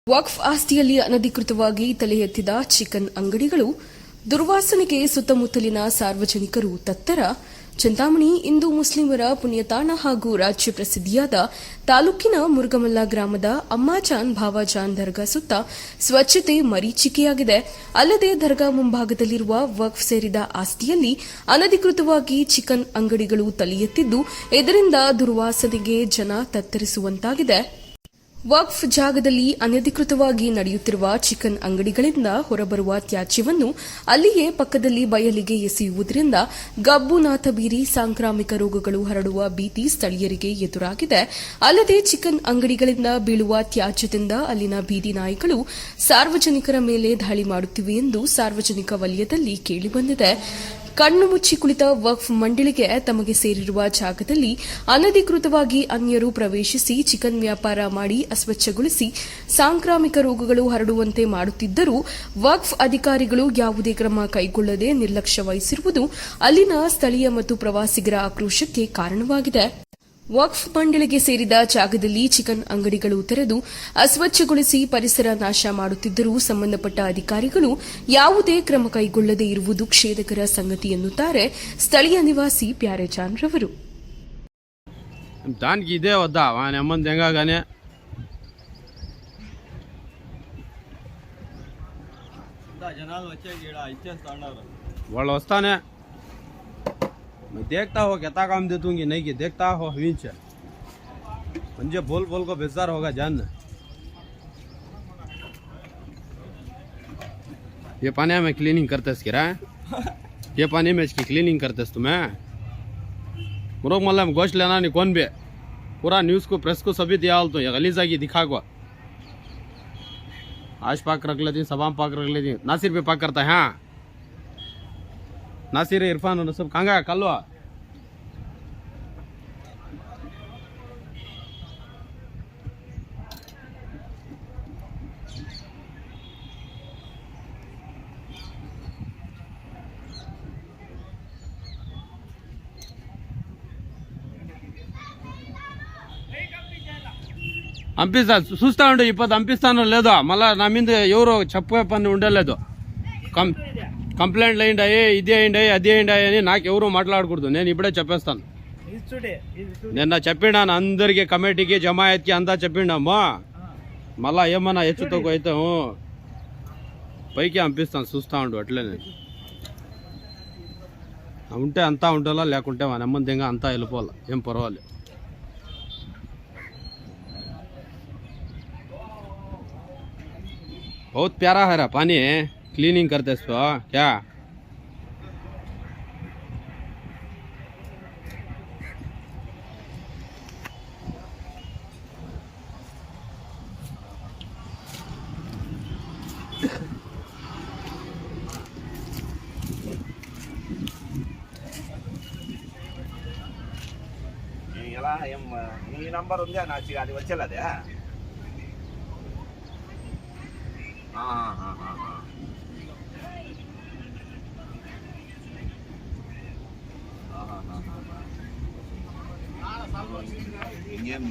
ವಕ್ಫ್ ಆಸ್ತಿಯಲ್ಲಿ ಅನಧಿಕೃತವಾಗಿ ತಲೆ ಎತ್ತಿದ ಚಿಕನ್ ಅಂಗಡಿಗಳು ದುರ್ವಾಸನೆಗೆ ಸುತ್ತಮುತ್ತಲಿನ ಸಾರ್ವಜನಿಕರು ತತ್ತರ. ಚಿಂತಾಮಣಿ ಹಿಂದೂ ಮುಸ್ಲಿಮರ ಪುಣ್ಯತಾಣ ಹಾಗೂ ರಾಜ್ಯ ಪ್ರಸಿದ್ಧಿಯಾದ ತಾಲೂಕಿನ ಮುರುಗಮಲ್ಲ ಗ್ರಾಮದ ಅಮ್ಮಾಜಾನ್ ಭಾವಾಜಾನ್ ದರ್ಗಾ ಸುತ್ತ ಸ್ವಚ್ಛತೆ ಮರೀಚಿಕೆಯಾಗಿದೆ. ಅಲ್ಲದೆ ದರ್ಗಾ ಮುಂಭಾಗದಲ್ಲಿರುವ ವಕ್ಫ್ ಸೇರಿದ ಆಸ್ತಿಯಲ್ಲಿ ಅನಧಿಕೃತವಾಗಿ ಚಿಕನ್ ಅಂಗಡಿಗಳು ತಲೆ ಎತ್ತಿದ್ದು ಇದರಿಂದ ದುರ್ವಾಸನೆಗೆ ಜನ ತತ್ತರಿಸುವಂತಾಗಿದೆ. ವಕ್ಫ್ ಜಾಗದಲ್ಲಿ ಅನಧಿಕೃತವಾಗಿ ನಡೆಯುತ್ತಿರುವ ಚಿಕನ್ ಅಂಗಡಿಗಳಿಂದ ಹೊರಬರುವ ತ್ಯಾಜ್ಯವನ್ನು ಅಲ್ಲಿಯೇ ಪಕ್ಕದಲ್ಲಿ ಬಯಲಿಗೆ ಎಸೆಯುವುದರಿಂದ ಗಬ್ಬುನಾಥ ಬೀರಿ ಸಾಂಕ್ರಾಮಿಕ ರೋಗಗಳು ಹರಡುವ ಭೀತಿ ಸ್ಥಳೀಯರಿಗೆ ಎದುರಾಗಿದೆ. ಅಲ್ಲದೆ ಚಿಕನ್ ಅಂಗಡಿಗಳಿಂದ ಬೀಳುವ ತ್ಯಾಜ್ಯದಿಂದ ಅಲ್ಲಿನ ಬೀದಿ ನಾಯಿಗಳು ಸಾರ್ವಜನಿಕರ ಮೇಲೆ ದಾಳಿ ಮಾಡುತ್ತಿವೆ ಎಂದು ಸಾರ್ವಜನಿಕ ವಲಯದಲ್ಲಿ ಕೇಳಿಬಂದಿದೆ. ಕಣ್ಣು ಮುಚ್ಚಿ ಕುಳಿತ ವಕ್ಫ್ ಮಂಡಳಿಗೆ ತಮಗೆ ಸೇರಿರುವ ಜಾಗದಲ್ಲಿ ಅನಧಿಕೃತವಾಗಿ ಅನ್ಯರು ಪ್ರವೇಶಿಸಿ ಚಿಕನ್ ವ್ಯಾಪಾರ ಮಾಡಿ ಅಸ್ವಚ್ಛಗೊಳಿಸಿ ಸಾಂಕ್ರಾಮಿಕ ರೋಗಗಳು ಹರಡುವಂತೆ ಮಾಡುತ್ತಿದ್ದರೂ ವಕ್ಫ್ ಅಧಿಕಾರಿಗಳು ಯಾವುದೇ ಕ್ರಮ ಕೈಗೊಳ್ಳದೆ ನಿರ್ಲಕ್ಷ್ಯ ವಹಿಸಿರುವುದು ಅಲ್ಲಿನ ಸ್ಥಳೀಯ ಮತ್ತು ಪ್ರವಾಸಿಗರ ಆಕ್ರೋಶಕ್ಕೆ ಕಾರಣವಾಗಿದೆ. ವಕ್ಫ್ ಮಂಡಳಿಗೆ ಸೇರಿದ ಜಾಗದಲ್ಲಿ ಚಿಕನ್ ಅಂಗಡಿಗಳು ತೆರೆದು ಅಸ್ವಚ್ಛಗೊಳಿಸಿ ಪರಿಸರ ನಾಶ ಮಾಡುತ್ತಿದ್ದರೂ ಸಂಬಂಧಪಟ್ಟ ಅಧಿಕಾರಿಗಳು ಯಾವುದೇ ಕ್ರಮ ಕೈಗೊಳ್ಳದೇ ಇರುವುದು ಖೇದಕರ ಸಂಗತಿ ಎನ್ನುತ್ತಾರೆ ಸ್ಥಳೀಯ ನಿವಾಸಿ ಪ್ಯಾರೆಜಾನ್ ರವರು. मैं देखता हो क्या काम दे दूंगी नहीं कि देखता हो विंच मुझे बोल बोल को बेजार होगा जान. ये पानी में क्लीनिंग करते किरा ये पानी में इसकी क्लीनिंग करते तुम्हें मुरुग मल्ला में गोश्त लेना नहीं कौन भी पूरा न्यूज़ को प्रेस को सभी दिया तो ये गलीजा की दिखा को आज पाक रख लेती सबाम पाक रख लेती नासिर पे पाक करता है. हाँ नासिर इरफान सब कहाँ कल పంపిస్తా చూస్తా ఉండు ఇప్పుడు పంపిస్తాను లేదో మళ్ళా నా మీద ఎవరు చెప్పే పని ఉండలేదు. కంప్లైంట్లు అయ్యిండాయి ఇది అయ్యిండాయి అది అయ్యిండాయి అని నాకు ఎవరు మాట్లాడకూడదు. నేను ఇప్పుడే చెప్పేస్తాను. నిన్న చెప్పినాను అందరికి కమిటీకి జమాయత్కి అంతా చెప్పిండమ్మా మళ్ళా ఏమన్నా హెచ్చు తక్కువ అయితే పైకి పంపిస్తాను చూస్తా ఉండు. అట్లే ఉంటే అంతా ఉండాలా లేకుంటే నెమ్మదిగా అంతా వెళ్ళిపోవాలి ఏం పర్వాలేదు. बहुत प्यारा है पानी क्लीनिंग करते इसको क्या ఈ నంబర్ ఉందా నా అది వచ్చేలాదే. ఇంకేం